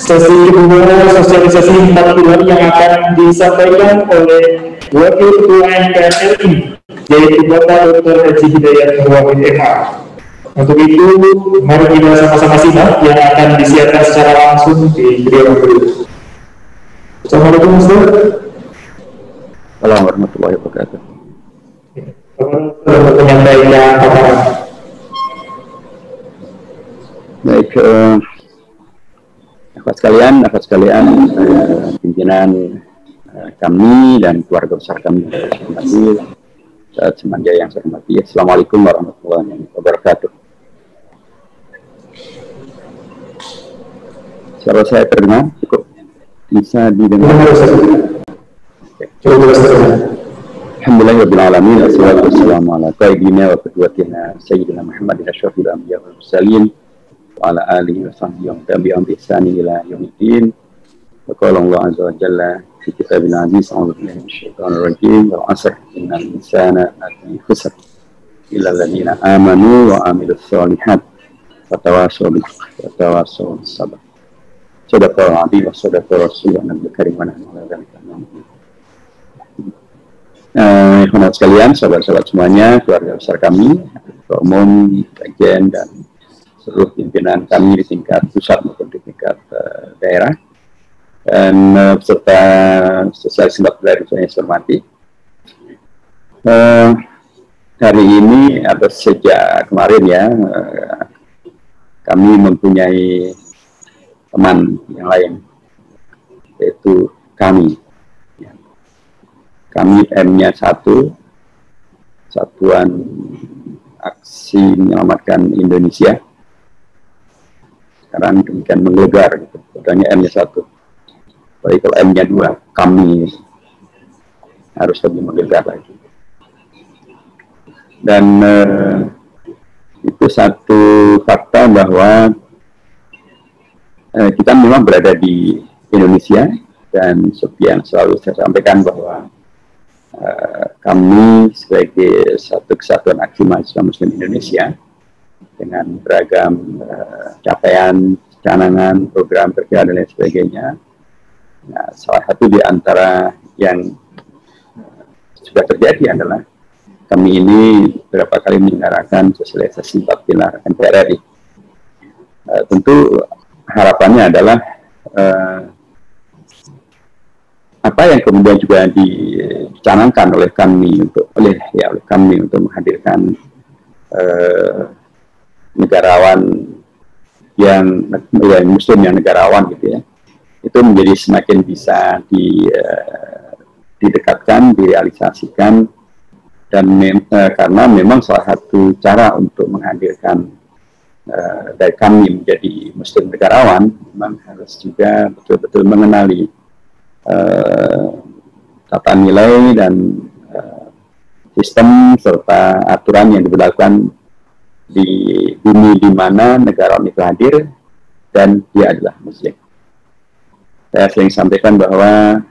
Sesi kedua sosialisasi 42 yang akan disampaikan oleh Wakil Ketua MPR RI, yaitu Bapak Dr. Haji Hidayat Nurwahid MH. Untuk itu, mari kita sama-sama simak yang akan disiarkan secara langsung di beliau berikut. Assalamualaikum Ustaz. Assalamualaikum warahmatullahi wabarakatuh. Untuk menyampaikan paparan. Baik, akhwat sekalian, pimpinan kami dan keluarga besar kami yang saya hormati, saat semanja yang saya hormati. Assalamualaikum warahmatullahi wabarakatuh. Suara saya terdengar cukup bisa didengar. Alhamdulillahirrahmanirrahim. Assalatu wassalamu ala qaidina wa qudwatina sayyidina Muhammadin asyrafil anbiya wal mursalin wa ala alihi wa sahbihi wa tabi'ahum bi ihsanin ila yaumiddin. Wa qala Allah azza wa jalla fi kitabil aziz, a'udzu billahi minasyaitonir rajim, wal 'asr innal insana lafi khusr illa alladziina aamanu wa 'amilus shalihat wa tawassaw bil haqqi wa tawassaw bis sabr. Sadaqallahu al-'azim wa sadaqa rasulullah nabiyil karim wa nahnu 'ala dzalika minal sekalian, sahabat-sahabat semuanya, keluarga besar kami, ketua umum, sekjen, dan seluruh pimpinan kami di tingkat pusat maupun di tingkat daerah, dan peserta sosialisasi 42 yang saya hormati. Hari ini atau sejak kemarin ya, kami mempunyai teman yang lain, yaitu kami M-nya 1, Satuan Aksi Menyelamatkan Indonesia. Sekarang demikian menggelegar, gitu. Kodenya M-nya 1. Baik, kalau M-nya 2, kami harus lebih menggelegar lagi. Dan itu satu fakta bahwa kita memang berada di Indonesia, dan seperti yang selalu saya sampaikan bahwa kami sebagai satu kesatuan aksi mahasiswa Muslim Indonesia dengan beragam capaian, canangan, program kerja dan lain sebagainya. Nah, salah satu di antara yang sudah terjadi adalah kami ini beberapa kali menyelenggarakan sosialisasi 4 pilar MPR RI. Tentu harapannya adalah apa yang kemudian juga dicanangkan oleh kami untuk menghadirkan negarawan yang Muslim yang negarawan gitu ya, itu menjadi semakin bisa didekatkan, direalisasikan, dan karena memang salah satu cara untuk menghadirkan dari kami menjadi Muslim negarawan memang harus juga betul-betul mengenali tata nilai dan sistem serta aturan yang diberlakukan di bumi di mana negarawan itu hadir dan dia adalah Muslim. Saya sering sampaikan bahwa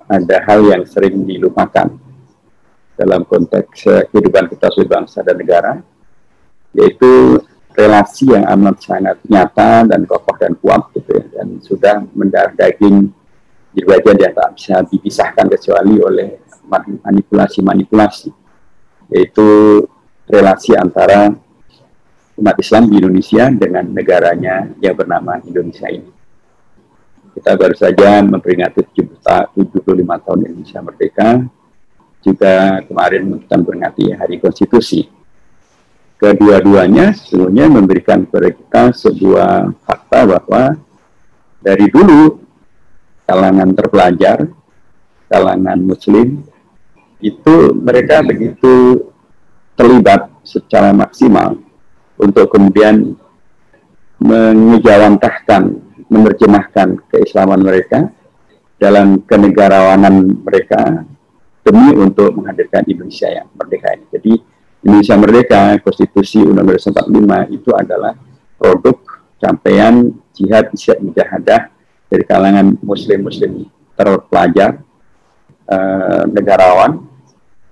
ada hal yang sering dilupakan dalam konteks kehidupan kita sebagai bangsa dan negara, yaitu relasi yang amat sangat nyata dan kokoh dan kuat gitu ya, dan sudah mendarah daging di bagian yang tak bisa dipisahkan kecuali oleh manipulasi-manipulasi, yaitu relasi antara umat Islam di Indonesia dengan negaranya yang bernama Indonesia ini. Kita baru saja memperingati 75 tahun Indonesia Merdeka, juga kemarin kita memperingati Hari Konstitusi. Kedua-duanya sesungguhnya memberikan kepada kita sebuah fakta bahwa dari dulu kalangan terpelajar, kalangan Muslim, itu mereka begitu terlibat secara maksimal untuk kemudian mengejawantahkan, menerjemahkan keislaman mereka dalam kenegarawanan mereka demi untuk menghadirkan Indonesia yang merdeka ini. Jadi Indonesia Merdeka, Konstitusi Undang-Undang 45 itu adalah produk capaian jihad isyad mujahadah dari kalangan muslim-muslim terpelajar, negarawan,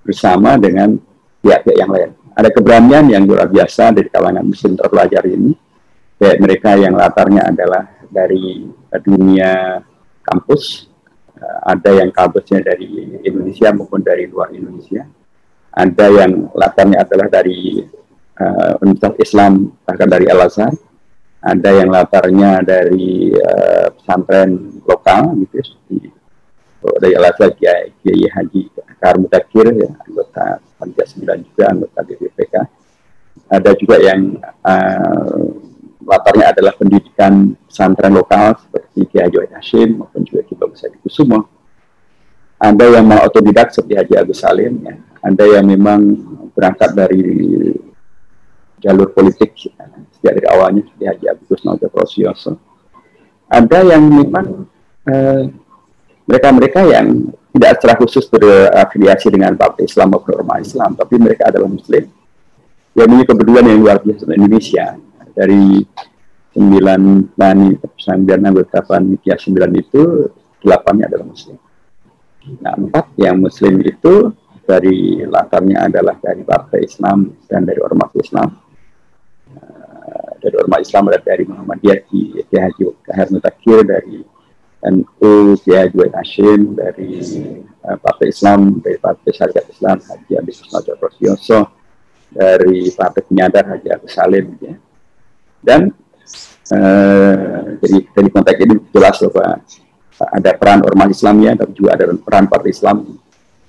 bersama dengan pihak-pihak yang lain. Ada keberanian yang luar biasa dari kalangan muslim terpelajar ini, kayak mereka yang latarnya adalah dari dunia kampus, ada yang kampusnya dari Indonesia maupun dari luar Indonesia, ada yang latarnya adalah dari Universitas Islam bahkan dari Al-Azhar, ada yang latarnya dari pesantren lokal gitu seperti dari Al-Azhar Kiai Haji Kahar Mudakir, ya, anggota Panitia 9 juga, anggota BPPK. Ada juga yang latarnya adalah pendidikan pesantren lokal seperti Kiai Haji Wahid Hashim maupun juga Kiai Bagus Hadi Kusumo. Ada yang mau otodidak seperti Haji Agus Salim, ya. Ada yang memang berangkat dari jalur politik sejak dari awalnya seperti Haji Agus Nauda Prosioso. Ada yang memang mereka-mereka yang tidak secara khusus berafiliasi dengan Partai Islam maupun Ormas Islam, tapi mereka adalah Muslim yang memiliki kepedulian yang luar biasa di Indonesia. Dari 9 anggota panitia 9 itu 8-nya adalah Muslim. Nah, 4 yang Muslim itu dari latarnya adalah dari Partai Islam dan dari Ormas Islam. Dari Ormas Islam ada dari Muhammadiyah Kiai Haji Kahar Mudakir, dari NU Kiai Haji Wahid Hashim, dari Partai Islam, dari Partai Syarikat Islam Haji Agus Nauda Prosioso, dari Partai Penyadar Haji Agus Salim, ya. Dan jadi dari konteks ini jelas bahwa ada peran Ormas Islamnya, tapi juga ada peran Partai Islam,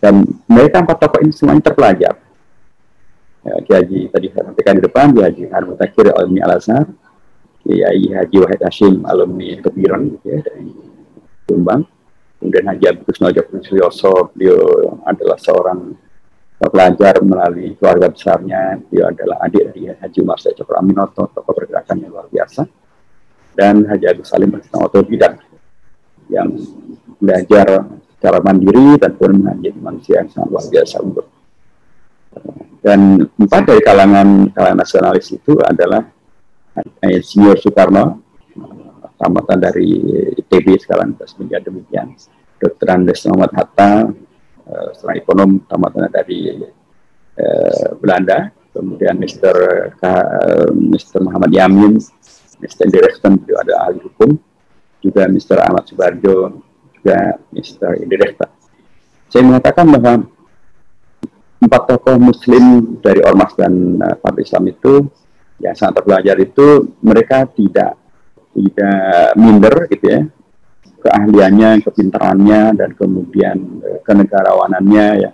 dan mereka 4 tokoh ini semuanya terpelajar. Kiai Haji tadi sampaikan di depan, Kiai Haji Kahar Mudakir alumni Al-Azhar, Kiai Haji Wahid Hashim alumni Kebiron, ya, dari Jombang, kemudian Haji Agus Nauda Prosioso, beliau adalah seorang pelajar melalui keluarga besarnya, beliau adalah adik dari Haji Umar Said Cokro Aminoto, tokoh pergerakan yang luar biasa, dan Haji Agus Salim adalah otodidak yang belajar secara mandiri dan pun menjadi manusia yang sangat luar biasa unggul. Dan 4 dari kalangan nasionalis itu adalah Insinyur Soekarno, tamatan dari ITB sekarang menjadi demikian, Dr. Andes Muhammad Hatta, seorang ekonom tamatan dari Belanda, kemudian Mr. Muhammad Yamin, Mr. Direkten, beliau ada ahli hukum, juga Mr. Ahmad Subarjo, juga Mr. Indirekta. Saya mengatakan bahwa 4 tokoh Muslim dari Ormas dan Partai Islam itu yang sangat terpelajar itu, mereka tidak minder gitu ya, keahliannya, kepintarannya, dan kemudian kenegarawanannya, ya,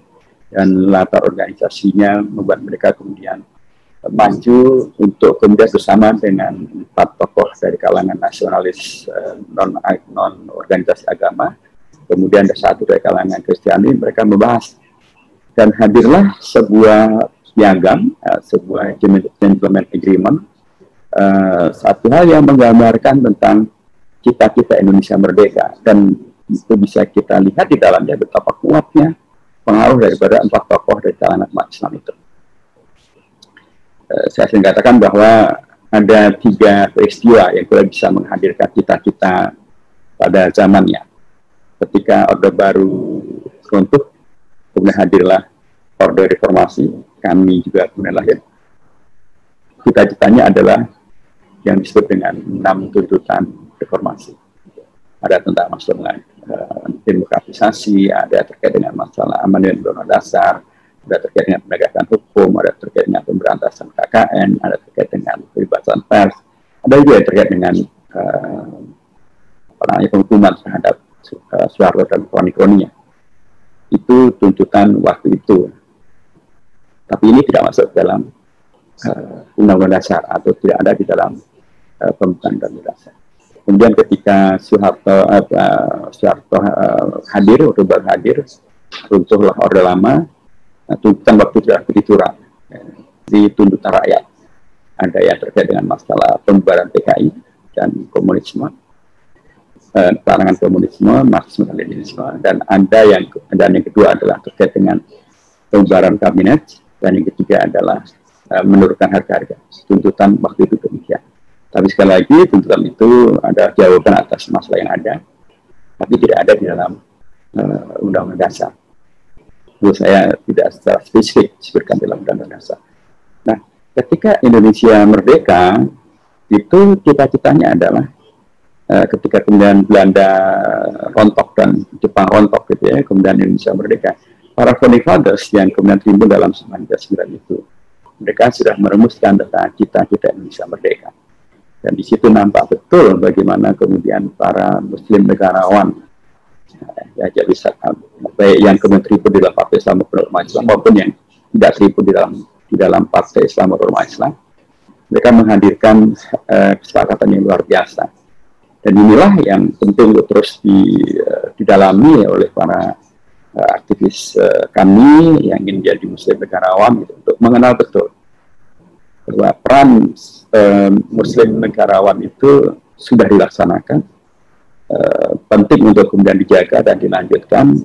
dan latar organisasinya membuat mereka kemudian maju untuk kemudian bersama dengan 4 tokoh dari kalangan nasionalis non organisasi agama, kemudian ada 1 dari kalangan Kristiani. Mereka membahas dan hadirlah sebuah piagam, sebuah gentleman agreement, satu hal yang menggambarkan tentang cita-cita Indonesia merdeka, dan itu bisa kita lihat di dalamnya betapa kuatnya pengaruh daripada 4 tokoh dari kalangan umat Islam itu. Saya sering katakan bahwa ada 3 peristiwa yang kita bisa menghadirkan cita-cita pada zamannya. Ketika Orde Baru runtuh, kemudian hadirlah Orde Reformasi, kami juga kemudian lahir. Cita-citanya adalah yang disebut dengan 6 tuntutan reformasi. Ada tentang masalah demokratisasi, ada terkait dengan masalah amandemen Undang-Undang Dasar, ada terkait dengan penegakan hukum, ada terkait dengan pemberantasan KKN, ada terkait dengan kebebasan pers, ada juga yang terkait dengan penghukuman terhadap Soeharto dan kroni-kroninya. Itu tuntutan waktu itu. Tapi ini tidak masuk dalam Undang-Undang Dasar atau tidak ada di dalam pembentukan Undang-Undang Dasar. Kemudian ketika Soeharto hadir, Orde Baru hadir, runtuhlah Orde Lama. Tuntutan waktu tidak berituran di tuntutan rakyat. Ada yang terkait dengan masalah pembubaran PKI dan komunisme, larangan komunisme, Marxisme dan Leninisme, dan ada yang kedua adalah terkait dengan pembubaran kabinet, dan yang ketiga adalah menurunkan harga-harga. Tuntutan waktu itu demikian. Tapi sekali lagi tuntutan itu ada jawaban atas masalah yang ada, tapi tidak ada di dalam Undang-Undang Dasar. Menurut saya tidak secara spesifik disebutkan dalam Undang-Undang Dasar. Nah, ketika Indonesia merdeka, itu cita-citanya adalah ketika kemudian Belanda rontok dan Jepang rontok gitu ya, kemudian Indonesia merdeka, para founding fathers yang kemudian timbul dalam 1999 itu, mereka sudah merumuskan tentang cita-cita Indonesia merdeka. Dan di situ nampak betul bagaimana kemudian para Muslim negarawan, ya jadi baik yang kemudian terlibat di dalam Partai Islam maupun yang tidak terlibat di dalam Partai Islam Islam, mereka menghadirkan kesepakatan yang luar biasa. Dan inilah yang penting terus didalami oleh para aktivis kami yang ingin menjadi Muslim negarawan gitu, untuk mengenal betul bahwa peran Muslim negarawan itu sudah dilaksanakan, penting untuk kemudian dijaga dan dilanjutkan,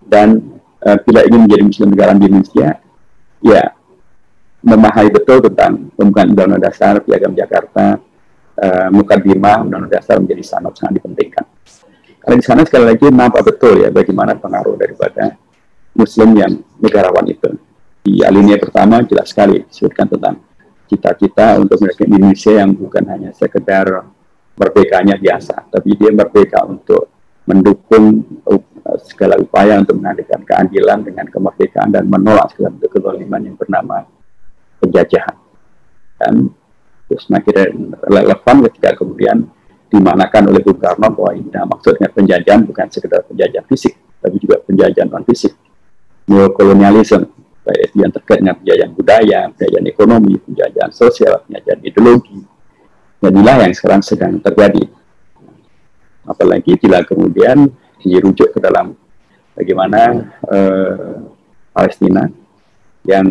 dan bila ingin menjadi Muslim negarawan di Indonesia, ya memahami betul tentang pembukaan Undang-Undang Dasar Piagam Jakarta, Mukadimah Undang-Undang Dasar menjadi sangat dipentingkan. Karena di sana sekali lagi nampak betul ya bagaimana pengaruh daripada Muslim yang negarawan itu. Di alinea pertama jelas sekali disebutkan tentang cita-cita untuk Indonesia yang bukan hanya sekedar merdekanya biasa, tapi dia merdeka untuk mendukung segala upaya untuk menghadirkan keadilan dengan kemerdekaan dan menolak segala bentuk kezaliman yang bernama penjajahan. Dan terus semakin relevan ketika kemudian dimanakan oleh Bung Karno bahwa ini maksudnya penjajahan bukan sekedar penjajahan fisik, tapi juga penjajahan non fisik, neokolonialisme, baik yang terkait dengan penjajahan budaya, penjajahan ekonomi, penjajahan sosial, penjajahan ideologi. Dan inilah yang sekarang sedang terjadi. Apalagi bila kemudian dirujuk ke dalam bagaimana Palestina yang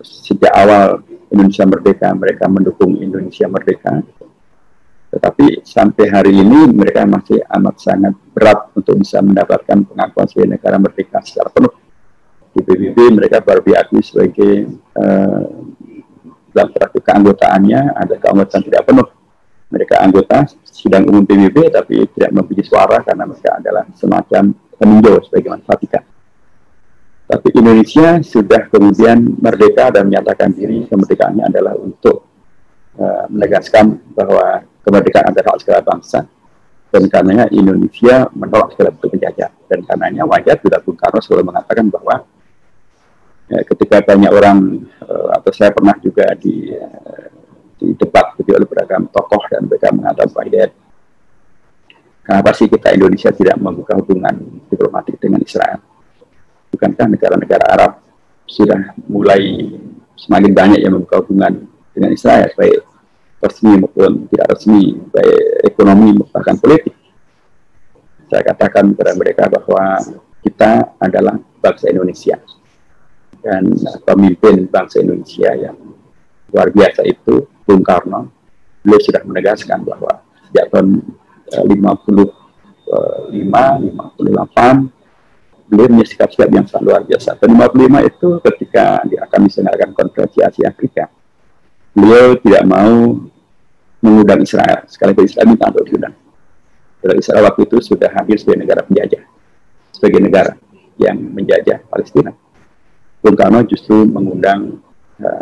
sejak awal Indonesia merdeka, mereka mendukung Indonesia merdeka. Tetapi sampai hari ini mereka masih amat sangat berat untuk bisa mendapatkan pengakuan sebagai negara merdeka secara penuh. Di PBB mereka baru diakui sebagai dalam terakhir keanggotaannya ada keanggotaan tidak penuh. Mereka anggota sidang umum PBB tapi tidak mempunyai suara karena mereka adalah semacam peninjau sebagaimana Vatikan. Tapi Indonesia sudah kemudian merdeka dan menyatakan diri kemerdekaannya adalah untuk menegaskan bahwa kemerdekaan adalah hak segala bangsa, dan karenanya Indonesia menolak segala bentuk penjajah. Dan karenanya wajar bila Bung Karno selalu mengatakan bahwa ketika banyak orang atau saya pernah juga di debat gitu oleh beragam tokoh dan mereka mengatakan bahwa kenapa sih kita Indonesia tidak membuka hubungan diplomatik dengan Israel? Bukankah negara-negara Arab sudah mulai semakin banyak yang membuka hubungan dengan Israel, baik resmi maupun tidak resmi, baik ekonomi maupun politik? Saya katakan kepada mereka bahwa kita adalah bangsa Indonesia, dan pemimpin bangsa Indonesia yang luar biasa itu, Bung Karno, beliau sudah menegaskan bahwa sejak tahun 55, beliau punya sikap-sikap yang sangat luar biasa. Tahun 55 itu ketika akan diselenggarakan konferensi Asia Afrika, beliau tidak mau mengundang Israel, sekaligus Israel minta untuk diundang. Karena Israel waktu itu sudah hadir sebagai negara penjajah, sebagai negara yang menjajah Palestina. Bung Karno justru mengundang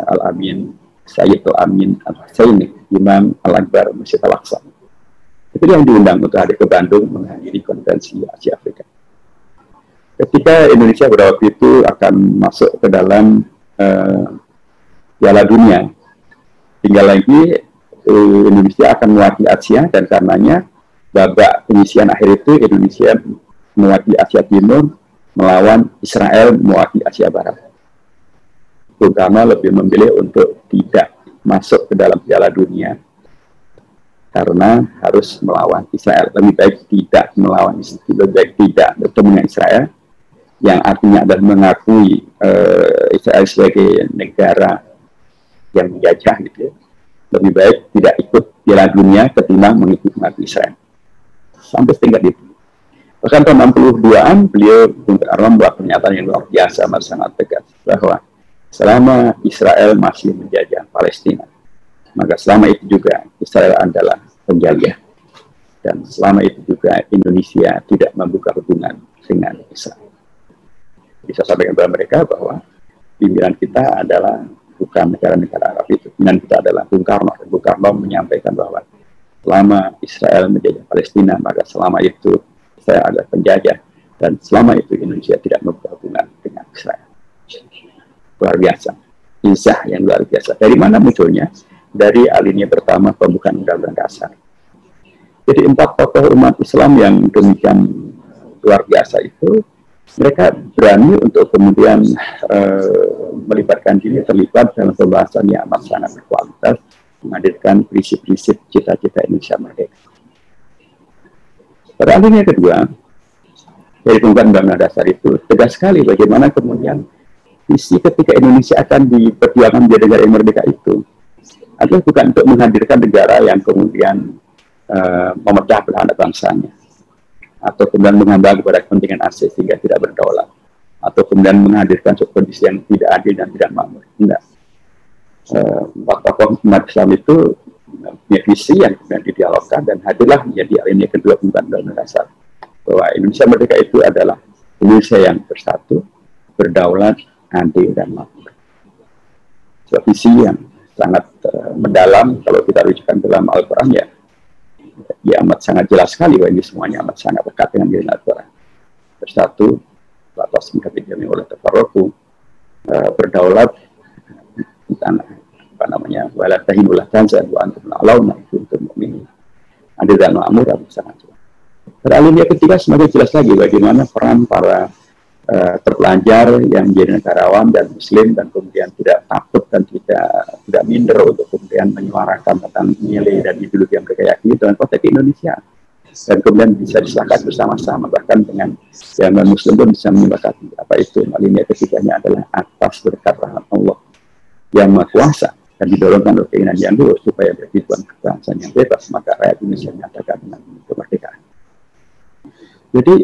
Al-Amin, Sayyid Al-Amin Al-Husaini, Imam Al-Akbar Masjid Al-Aqsa. Itu yang diundang untuk hadir ke Bandung menghadiri konferensi Asia Afrika. Ketika Indonesia pada waktu itu akan masuk ke dalam Piala Dunia, tinggal lagi Indonesia akan mewakili Asia, dan karenanya babak penyisian akhir itu Indonesia mewakili Asia Timur melawan Israel mewakili Asia Barat. Bung Karno lebih memilih untuk tidak masuk ke dalam Piala Dunia karena harus melawan Israel. Lebih baik tidak melawan Israel, lebih baik tidak bertemu dengan Israel, yang artinya adalah mengakui Israel sebagai negara yang menjajah gitu ya. Lebih baik tidak ikut Piala Dunia ketimbang mengikuti Israel. Sampai setingkat itu. Bahkan tahun 62-an beliau Bung Karno membuat pernyataan yang luar biasa, sangat tegas bahwa selama Israel masih menjajah Palestina, maka selama itu juga Israel adalah penjajah, dan selama itu juga Indonesia tidak membuka hubungan dengan Israel. Bisa sampaikan kepada mereka bahwa pimpinan kita adalah bukan negara-negara Arab itu, pimpinan kita adalah Bung Karno. Dan Bung Karno menyampaikan bahwa selama Israel menjajah Palestina, maka selama itu Israel adalah penjajah, dan selama itu Indonesia tidak berhubungan dengan Israel. Luar biasa, insya yang luar biasa. Dari mana munculnya? Dari alinea pertama pembukaan Undang-Undang Dasar. Jadi 4 tokoh umat Islam yang demikian luar biasa itu, mereka berani untuk kemudian melibatkan diri, terlibat dalam pembahasan yang amat sangat berkualitas, menghadirkan prinsip-prinsip cita-cita Indonesia merdeka. Pada alinea kedua, dari pembukaan Undang-Undang Dasar itu, tegas sekali bagaimana kemudian visi ketika Indonesia akan diperjuangkan menjadi negara yang merdeka itu adalah bukan untuk menghadirkan negara yang kemudian memecah belah anak bangsanya, atau kemudian menghamba kepada kepentingan asing sehingga tidak berdaulat, atau kemudian menghadirkan suatu kondisi yang tidak adil dan tidak makmur. Tidak. Tokoh umat Islam itu punya visi yang kemudian didialogkan dan hadirlah menjadi alinea kedua pembukaan Undang-Undang Dasar, bahwa Indonesia merdeka itu adalah Indonesia yang bersatu, berdaulat, adil dan makmur. Sebuah visi yang sangat mendalam. Kalau kita rujukan dalam Al-Quran, ya amat sangat jelas sekali bahwa ini semuanya amat sangat dekat dengan diri Al-Quran. Bersatu, batas mengkabidami oleh tafarruqu, berdaulat, wala tahinulah tanzah wa antum la'launa kuntum mu'minin. Adil dan makmur sangat jelas. Pada alinea ketiga semakin jelas lagi bagaimana peran para terpelajar yang menjadi negarawan dan muslim, dan kemudian tidak takut dan tidak minder untuk kemudian menyuarakan tentang nilai dan ideologi yang mereka yakini dalam konteks Indonesia, dan kemudian bisa disepakati bersama-sama, bahkan dengan yang non-muslim pun bisa menyepakati apa itu. Alinea ketiganya adalah atas berkat rahmat Allah yang Maha Kuasa dan didorongkan oleh keinginan yang lurus supaya bertujuan kebangsaan yang bebas, maka rakyat Indonesia menyatakan dengan kemerdekaan. Jadi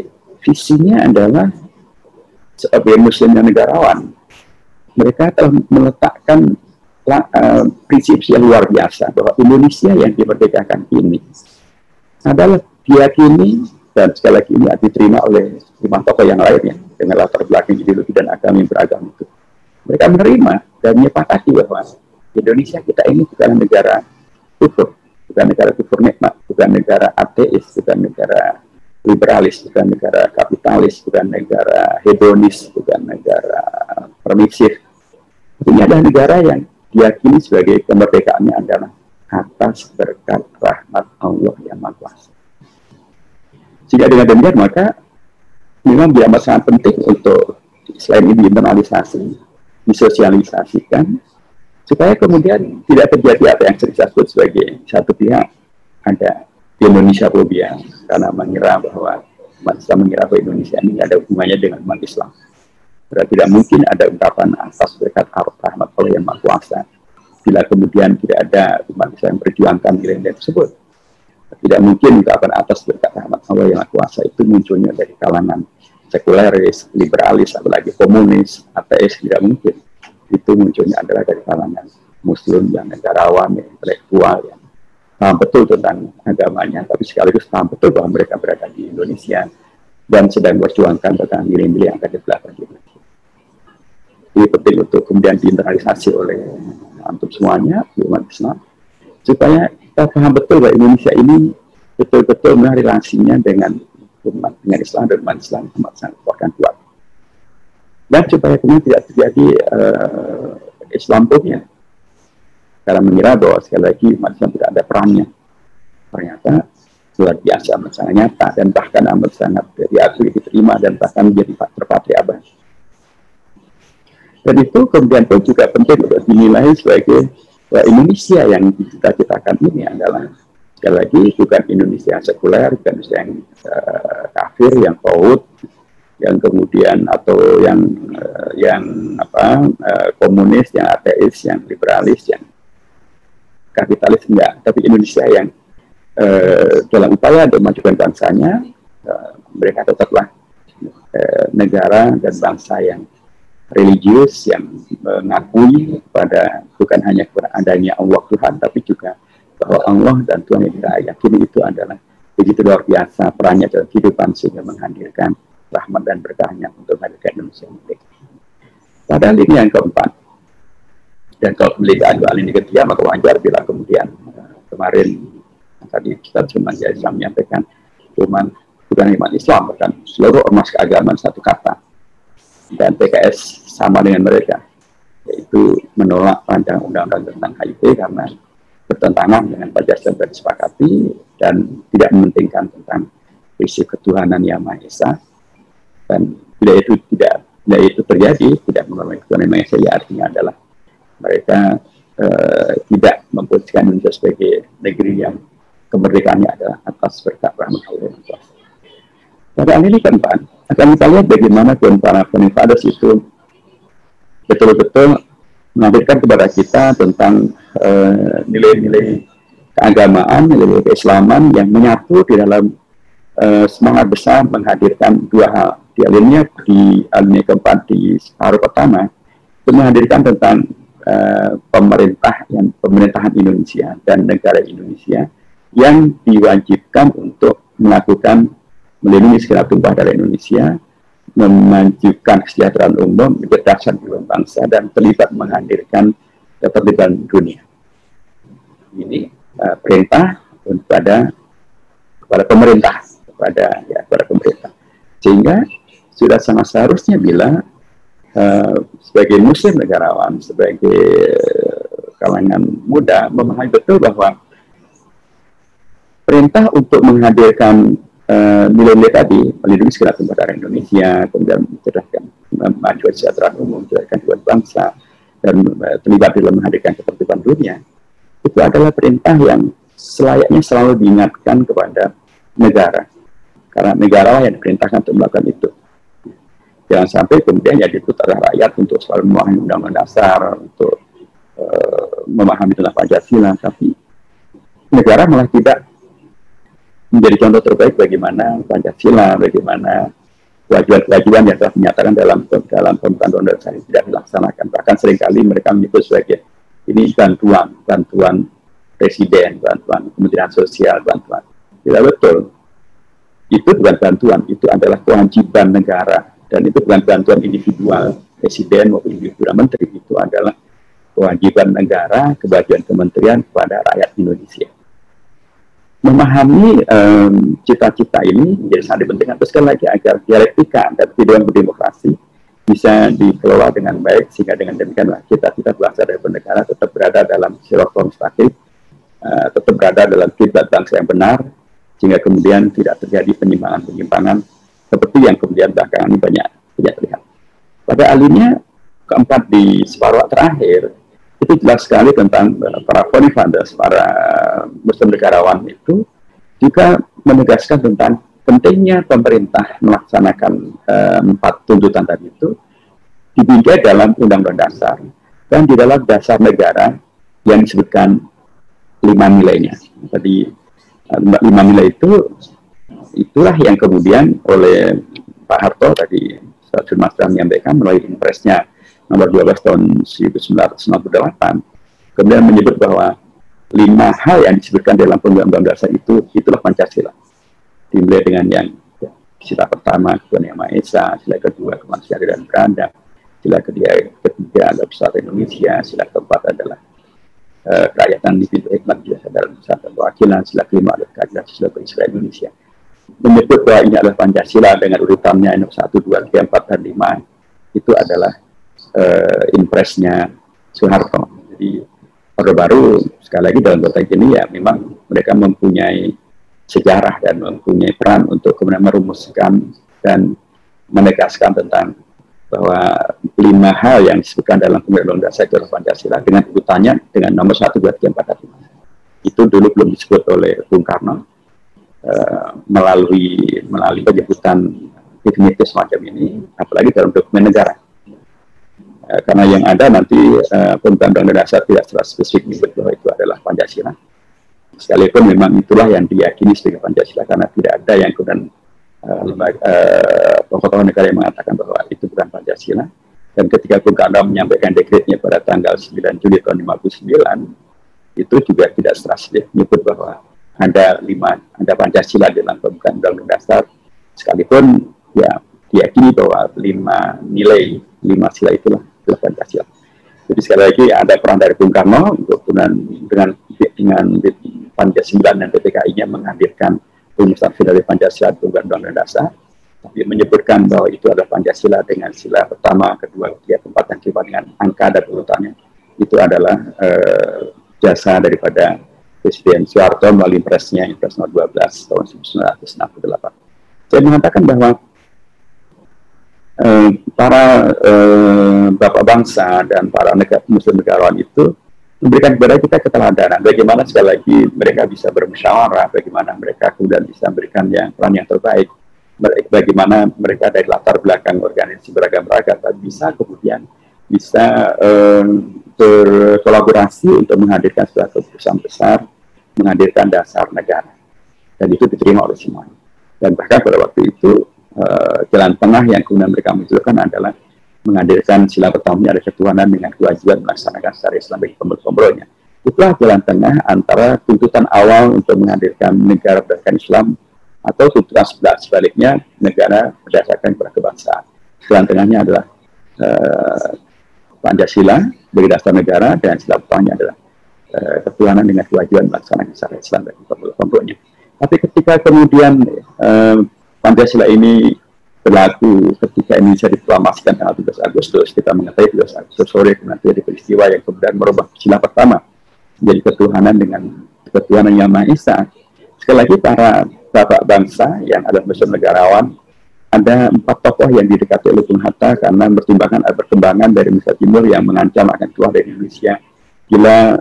visinya adalah sebagai muslim dan negarawan, mereka telah meletakkan prinsip yang luar biasa bahwa Indonesia yang dimerdekakan ini adalah diyakini dan sekali lagi ini diterima oleh 5 tokoh yang lainnya dengan latar belakang ideologi dan agama yang beragam itu. Mereka menerima dan menyepakati bahwa Indonesia kita ini bukan negara kufur, bukan negara kufur nikmat, bukan negara ateis, bukan negara liberalis, bukan negara kapitalis, bukan negara hedonis, bukan negara permisif. Ini adalah negara yang diyakini sebagai kemerdekaannya adalah atas berkat rahmat Allah yang Maha Kuasa. Jika dengan demikian, maka memang amat sangat penting untuk selain ini internalisasi, disosialisasikan, supaya kemudian tidak terjadi apa yang sering disebut sebagai satu pihak ada Indonesia fobia, karena mengira bahwa umat Islam mengira bahwa Indonesia ini ada hubungannya dengan umat Islam. Berarti tidak mungkin ada ungkapan atas berkat rahmat Allah yang Maha Kuasa bila kemudian tidak ada umat Islam yang berjuangkan nilai-nilai tersebut. Tidak mungkin ungkapan atas berkat rahmat Allah yang Maha Kuasa itu munculnya dari kalangan sekuleris, liberalis, apalagi komunis, ateis, tidak mungkin. Itu munculnya adalah dari kalangan muslim yang negarawan, yang intelektual, yang paham betul tentang agamanya, tapi sekaligus paham betul bahwa mereka berada di Indonesia dan sedang berjuangkan tentang nilai-nilai yang akan dibelakang di Indonesia. Ini penting untuk kemudian diinternalisasi oleh antum semuanya, umat Islam, supaya kita paham betul bahwa Indonesia ini betul-betul relasinya dengan umat, dengan Islam dan umat Islam amat sangat kuat. Dan supaya kemudian tidak terjadi Islamophobia, karena mengira bahwa sekali lagi umat Islam tidak ada perannya. Ternyata luar biasa, amat sangat nyata, dan bahkan amat sangat diakui, diterima, dan bahkan menjadi terpatri abadi. Dan itu kemudian pun juga penting untuk dinilai sebagai bahwa Indonesia yang dicita-citakan ini adalah sekali lagi bukan Indonesia sekuler, bukan Indonesia yang kafir, yang taut, yang kemudian atau yang komunis, yang ateis, yang liberalis, yang kapitalis, enggak. Tapi Indonesia yang dalam upaya untuk memajukan bangsanya, mereka tetaplah negara dan bangsa yang religius, yang mengakui pada bukan hanya kepada adanya Allah Tuhan, tapi juga bahwa Allah dan Tuhan yang kita yakini itu adalah begitu luar biasa perannya dalam kehidupan sehingga menghadirkan rahmat dan berkahnya untuk menghadirkan Indonesia merdeka. Padahal ini yang keempat. Dan kalau kembali ke alinea ketiga, maka wajar bila kemudian kemarin tadi kita cuma Islam menyampaikan, bukan iman Islam, bahkan seluruh ormas keagamaan satu kata. Dan PKS sama dengan mereka, yaitu menolak rancangan undang-undang tentang HIP karena bertentangan dengan Pancasila yang disepakati dan tidak mementingkan tentang prinsip ketuhanan yang Maha Esa. Dan bila itu terjadi, tidak menolak ketuhanan yang Maha Esa, ya artinya adalah mereka tidak memposisikan Indonesia sebagai negeri yang kemerdekaannya adalah atas berkat rahmat Allah. Pada hal ini kan Pak, akan kita lihat bagaimana para founding fathers itu betul-betul mengajarkan kepada kita tentang nilai-nilai keagamaan, nilai-nilai keislaman yang menyatu di dalam semangat besar menghadirkan dua hal. Di alinea keempat di separuh pertama itu menghadirkan tentang pemerintahan Indonesia dan negara Indonesia yang diwajibkan untuk melakukan melindungi segenap tumpah darah Indonesia, memajukan kesejahteraan umum, kecerdasan jiwa bangsa, dan terlibat menghadirkan ketertiban dunia. Ini perintah kepada pemerintah, kepada pemerintah. Sehingga sudah sangat seharusnya bila sebagai muslim negarawan, sebagai kalangan muda memahami betul bahwa perintah untuk menghadirkan nilai-nilai tadi, melindungi segala tumpah darah Indonesia, kemudian mencerdaskan maju kesejahteraan umum, mencerdaskan jiwa bangsa, dan terlibat dalam menghadirkan ketertiban dunia, itu adalah perintah yang selayaknya selalu diingatkan kepada negara, karena negara yang diperintahkan untuk melakukan itu. Jangan sampai kemudian ya dituntut oleh rakyat untuk selalu memahami undang-undang dasar, untuk memahami tentang Pancasila, tapi negara malah tidak menjadi contoh terbaik bagaimana Pancasila, bagaimana kewajiban-kewajiban yang telah dinyatakan dalam pembentukan undang-undang ini tidak dilaksanakan. Bahkan seringkali mereka menyebut sebagai ini bantuan presiden, bantuan Kementerian Sosial, bantuan. Tidak betul. Itu bukan bantuan, itu adalah kewajiban negara. Dan itu bukan bantuan individual presiden maupun individual menteri, itu adalah kewajiban negara, kewajiban kementerian kepada rakyat Indonesia. Memahami cita-cita ini menjadi sangat penting. Terus sekali lagi agar dialektika dan kehidupan berdemokrasi bisa dikelola dengan baik, sehingga dengan demikian cita-cita bangsa dan bernegara tetap berada dalam sirotol mustaqim, tetap berada dalam kiblat bangsa yang benar, sehingga kemudian tidak terjadi penyimpangan-penyimpangan seperti yang kemudian belakangan ini banyak terlihat. Pada alinea keempat di separuh terakhir, itu jelas sekali tentang para founding fathers, para muslim negarawan itu juga menegaskan tentang pentingnya pemerintah melaksanakan 4 tuntutan tadi itu dibingkai dalam undang-undang dasar dan di dalam dasar negara yang disebutkan 5 nilainya. Tadi 5 nilai itulah yang kemudian oleh Pak Harto tadi Stasiun Mas menyampaikan melalui impresnya nomor 12 tahun 1998, kemudian menyebut bahwa 5 hal yang disebutkan dalam undang-undang dasar itulah Pancasila. Dimulai dengan yang sila pertama, ketuhanan yang Maha Esa, sila kedua, kemanusiaan dan beradab, sila ketiga adalah persatuan Indonesia, sila keempat adalah kerakyatan di pintu hikmat, dalam persatuan perwakilan, sila kelima adalah keadilan sila berislam Indonesia. Menyebut bahwa ini adalah Pancasila dengan urutannya nomor 1, 2, 3, 4, dan 5, itu adalah impresnya Soeharto. Jadi Orde Baru sekali lagi dalam konteks ini ya memang mereka mempunyai sejarah dan mempunyai peran untuk kemudian merumuskan dan menegaskan tentang bahwa 5 hal yang disebutkan dalam Undang-Undang Dasar Pancasila dengan urutannya dengan nomor 1, 2, 3, 4, dan 5. Itu dulu belum disebut oleh Bung Karno melalui penyebutan definitif semacam ini, apalagi dalam dokumen negara. Karena yang ada nanti Undang-Undang Dasar tidak secara spesifik menyebut bahwa itu adalah Pancasila. Sekalipun memang itulah yang diyakini sebagai Pancasila, karena tidak ada yang kemudian tokoh-tokoh negara yang mengatakan bahwa itu bukan Pancasila. Dan ketika Bung Karno menyampaikan dekretnya pada tanggal 9 Juli tahun 59, itu juga tidak secara spesifik menyebut bahwa ada Pancasila dalam pembukaan Undang-Undang Dasar, sekalipun ya diyakini bahwa 5 nilai, 5 sila itulah Pancasila. Jadi sekali lagi ada peran dari Bung Karno untuk dengan Pancasila dan PPKI-nya menghadirkan rumusan dari Pancasila dan Undang-Undang Dasar, tapi menyebutkan bahwa itu adalah Pancasila dengan sila pertama, kedua, ketiga, keempat, dan kelima dengan angka dan urutannya. Itu adalah jasa daripada Presiden Soeharto melalui Impresnya, Impres nomor 12 tahun 1968. Saya mengatakan bahwa para bapak bangsa dan para muslim negarawan itu memberikan kepada kita keteladanan bagaimana sekali lagi mereka bisa bermusyawarah, bagaimana mereka kemudian bisa memberikan peran yang terbaik, bagaimana mereka dari latar belakang organisasi beragam-ragam bisa kemudian bisa berkolaborasi untuk menghadirkan sebuah keputusan besar, menghadirkan dasar negara, dan itu diterima oleh semuanya. Dan bahkan pada waktu itu jalan tengah yang kemudian mereka munculkan adalah menghadirkan sila pertamanya ada ketuhanan dengan kewajiban melaksanakan syariat Islam bagi pemulanya. Itulah jalan tengah antara tuntutan awal untuk menghadirkan negara berdasarkan Islam atau tuntutan sebaliknya negara berdasarkan kebangsaan. Jalan tengahnya adalah Pancasila bagi dasar negara dan sila pertamanya adalah ketuhanan dengan kewajiban melaksanakan syariat Islam bagi pemulanya. Tapi ketika kemudian Pancasila ini berlaku ketika Indonesia diproklamasikan tanggal 17 Agustus, kita mengetahui 17 Agustus sore nanti ada peristiwa yang kemudian merubah sila pertama menjadi ketuhanan dengan ketuhanan yang Maha Esa. Sekali lagi para bapak bangsa yang adalah muslim negarawan, ada 4 tokoh yang didekati oleh Bung Hatta karena perkembangan dari Indonesia Timur yang mengancam akan keluar dari Indonesia bila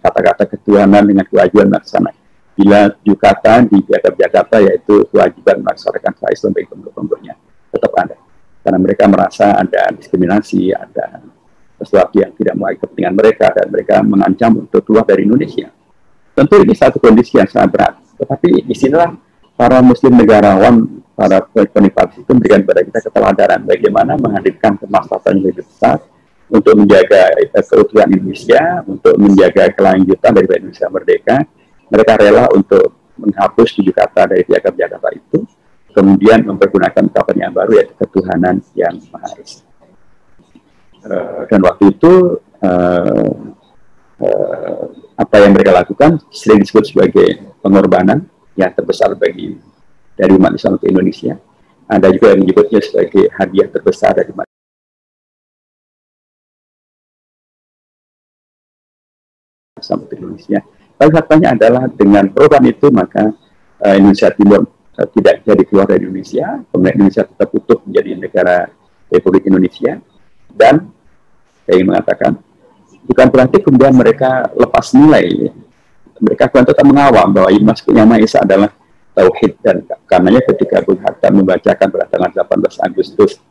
kata-kata ketuhanan dengan kewajiban melaksanakan. Bila Yukata di Jakarta yaitu kewajiban melaksanakan syariat Islam bagi pemulanya tetap ada, karena mereka merasa ada diskriminasi, ada sesuatu yang tidak mewakili kepentingan mereka dan mereka mengancam untuk keluar dari Indonesia. Tentu ini satu kondisi yang sangat berat, tetapi disinilah para muslim negarawan, para penikmat itu memberikan kepada kita keteladanan bagaimana menghadirkan kemaslahatan yang lebih besar untuk menjaga keutuhan Indonesia, untuk menjaga kelanjutan dari Indonesia merdeka. Mereka rela untuk menghapus 7 kata dari Piagam Jakarta itu, kemudian mempergunakan ungkapan yang baru yaitu ketuhanan yang Maha Esa. Dan waktu itu apa yang mereka lakukan sering disebut sebagai pengorbanan yang terbesar dari umat Islam ke Indonesia. Ada juga yang menyebutnya sebagai hadiah terbesar dari umat Islam ke Indonesia. Tapi faktanya adalah dengan perubahan itu maka Indonesia Timur tidak jadi keluar dari Indonesia, kemudian Indonesia tetap utuh menjadi negara Republik Indonesia, dan saya ingin mengatakan bukan berarti kemudian mereka lepas nilai, mereka tetap mengawal bahwa yang Maha Esa adalah tauhid, dan karenanya ketika Bung Hatta membacakan pada tanggal 18 Agustus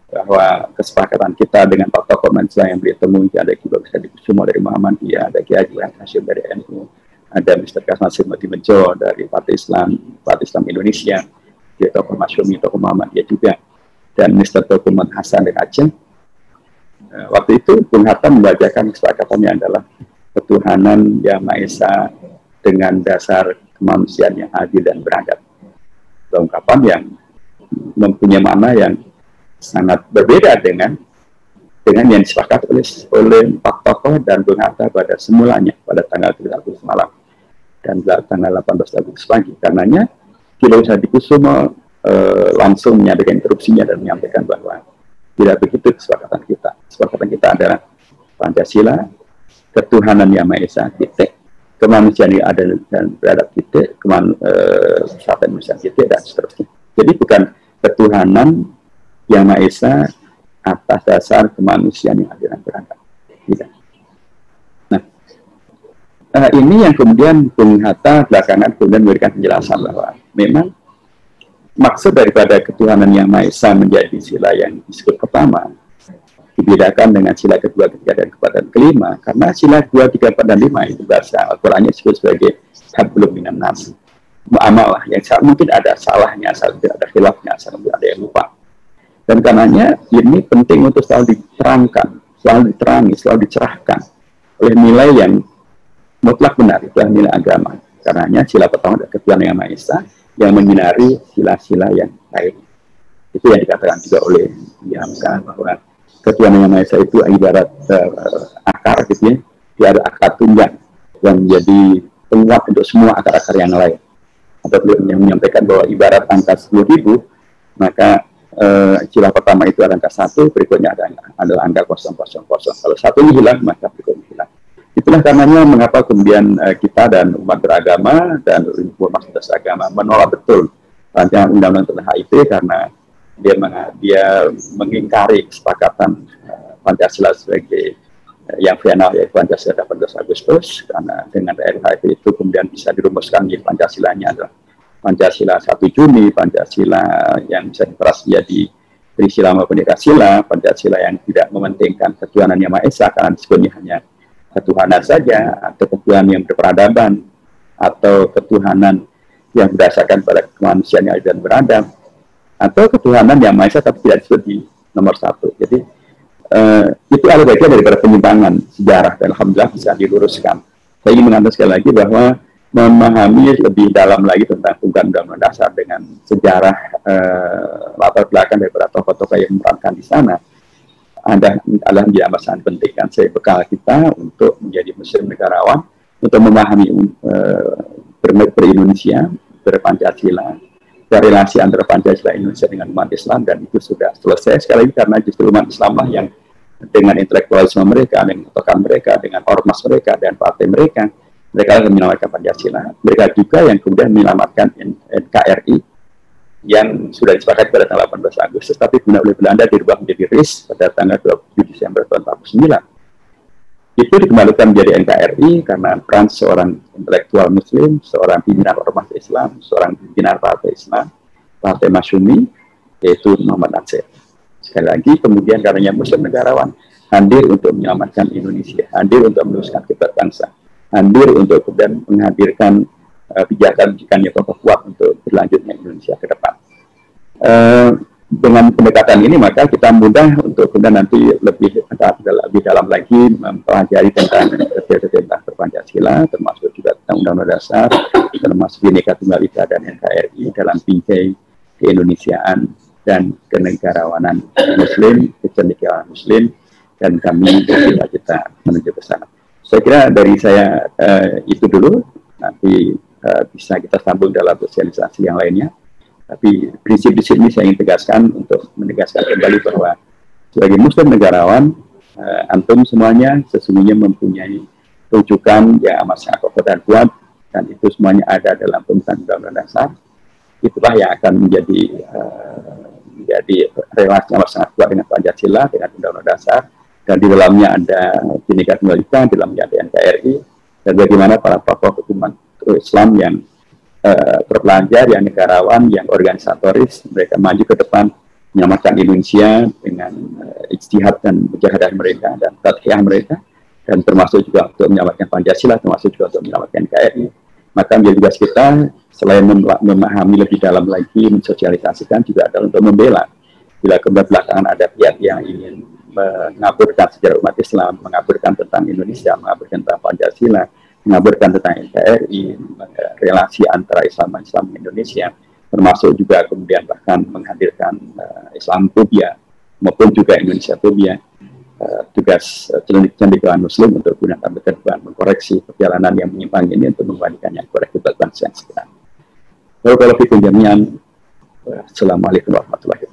bahwa kesepakatan kita dengan Pak tokoh Mansah yang beliau temui, ada Ki Bagus Hadikusumo dari Muhammadiyah, ada Ki Haji Hashim dari NU, ada Mr. Kasmasim Matimejo dari Partai Islam Indonesia, dia tokoh Masyumi, tokoh Muhammadiyah juga, dan Mr. Tauku Muhammad Hasan dari Aceh. Waktu itu Bung Hatta membacakan kesepakatannya adalah ketuhanan yang Maha Esa dengan dasar kemanusiaan yang adil dan beradab. Ungkapan yang mempunyai makna yang sangat berbeda dengan yang disepakati oleh 4 tokoh dan Bung Hatta pada semulanya pada tanggal 3 Agustus malam dan tanggal 18 Agustus pagi. Karenanya Ki Bagus Hadikusumo langsung menyampaikan interupsinya dan menyampaikan bahwa tidak begitu kesepakatan kita. Kesepakatan kita adalah Pancasila, ketuhanan yang Maha Esa, titik, kemanusiaan yang adil dan beradab, titik, kesatuan Indonesia, titik, dan seterusnya. Jadi bukan ketuhanan yang Maha Esa atas dasar kemanusiaan yang adil dan beradab. Tidak. Nah, ini yang kemudian Bung Hatta belakangan kemudian memberikan penjelasan bahwa memang maksud daripada ketuhanan yang Maha Esa menjadi sila yang disebut pertama dibedakan dengan sila kedua, ketiga, dan keempat, dan kelima, karena sila 2, 3, 4, dan 5 itu bahasa Al-Qurannya disebut sebagai hablum minan nas, muamalah yang mungkin ada salahnya, ada khilafnya, mungkin ada yang lupa. Dan karenanya ini penting untuk selalu diterangkan, selalu diterangi, selalu dicerahkan oleh nilai yang mutlak benar, itulah nilai agama. Karenanya sila pertama adalah ketuhanan yang Maha Esa yang menyinari sila-sila yang lain. Itu yang dikatakan juga oleh Hamka bahwa ketuhanan yang Maha Esa itu ibarat akar gitu ya, dia ada akar tunjang yang menjadi penguat untuk semua akar-akar yang lain. Atau beliau yang menyampaikan bahwa ibarat angka 10.000, maka istilah pertama itu ada angka 1, berikutnya adalah angka 000. Kalau satu hilang, maka berikutnya hilang. Itulah karenanya mengapa kemudian kita dan umat beragama dan Universitas Agama menolak betul rancangan undang-undang tentang HIV, karena dia mengingkari kesepakatan Pancasila sebagai yang final, yaitu Pancasila 18 Agustus, karena dengan RHIP itu kemudian bisa dirumuskan di Pancasilanya adalah Pancasila 1 Juni, Pancasila yang bisa diperas jadi Trisila maupun Ekasila, Pancasila yang tidak mementingkan ketuhanan yang Maha Esa, karena disebutnya hanya ketuhanan saja, atau ketuhanan yang berperadaban, atau ketuhanan yang berdasarkan pada kemanusiaan yang adil dan beradab, atau ketuhanan yang Maha Esa tapi tidak disebut di nomor 1. Jadi itu adalah bagian daripada penyimpangan sejarah, dan alhamdulillah bisa diluruskan. Saya ingin mengatakan sekali lagi bahwa memahami lebih dalam lagi tentang Undang-Undang Dasar dengan sejarah latar belakang daripada tokoh-tokoh yang memerankan di sana adalah menjadi amat sangat penting, kan saya bekal kita untuk menjadi muslim negarawan, untuk memahami ber-Indonesia, ber-Pancasila, relasi antara Pancasila Indonesia dengan umat Islam, dan itu sudah selesai sekali lagi karena justru umat Islam lah yang dengan intelektualisme mereka, dengan ketokan mereka, dengan ormas mereka dan partai mereka yang menyelamatkan Pancasila. Mereka juga yang kemudian menyelamatkan NKRI yang sudah disepakati pada tanggal 18 Agustus, tapi guna oleh Belanda dirubah menjadi RIS pada tanggal 27 Desember tahun 1949. Itu dikembalikan menjadi NKRI karena peran seorang intelektual Muslim, seorang pimpinan ormas Islam, seorang pimpinan partai Islam, Partai Masyumi, yaitu Muhammad Nasir. Sekali lagi, kemudian karenanya Muslim negarawan hadir untuk menyelamatkan Indonesia, hadir untuk meluruskan kiblat bangsa, hadir untuk kemudian menghadirkan pijakan-pijakan yang kuat untuk berlanjutnya Indonesia ke depan. Dengan pendekatan ini maka kita mudah untuk kemudian nanti lebih dalam lagi mempelajari tentang detail-detail Pancasila, termasuk juga tentang Undang-Undang Dasar, termasuk Bhinneka Tunggal Ika dan NKRI dalam bingkai keindonesiaan dan kenegarawanan Muslim, kecendekiawan Muslim, dan kami kita menuju ke sana. Saya kira dari saya itu dulu, nanti bisa kita sambung dalam sosialisasi yang lainnya. Tapi prinsip di sini saya ingin tegaskan untuk menegaskan kembali bahwa sebagai Muslim negarawan, antum semuanya sesungguhnya mempunyai rujukan yang amat sangat kokoh dan kuat, dan itu semuanya ada dalam pembentukan Undang-Undang Dasar. Itulah yang akan menjadi relasi yang sangat kuat dengan Pancasila, dengan Undang-Undang Dasar, dan di dalamnya ada Bhinneka Tunggal Ika, di dalamnya ada NKRI, dan bagaimana para tokoh umat Islam yang terpelajar, yang negarawan, yang organisatoris, mereka maju ke depan menyelamatkan Indonesia dengan ijtihad dan mujahadah mereka dan tadhiyah mereka, dan termasuk juga untuk menyelamatkan Pancasila, termasuk juga untuk menyelamatkan NKRI. Maka menjadi tugas kita selain memahami lebih dalam lagi, mensosialisasikan, juga adalah untuk membela. Bila kemudian belakangan ada pihak yang ingin mengaburkan sejarah umat Islam, mengaburkan tentang Indonesia, mengaburkan tentang Pancasila, mengaburkan tentang NKRI, relasi antara Islam dan Islam Indonesia, termasuk juga kemudian bahkan menghadirkan Islamofobia maupun juga Indonesiafobia. Tugas cendekiawan Muslim untuk gunakan keterbukaan mengkoreksi perjalanan yang menyimpang ini untuk mengembalikannya kepada kiblat bangsa yang sekarang. Kalau fikum jami'an, Assalamualaikum warahmatullahi wabarakatuh.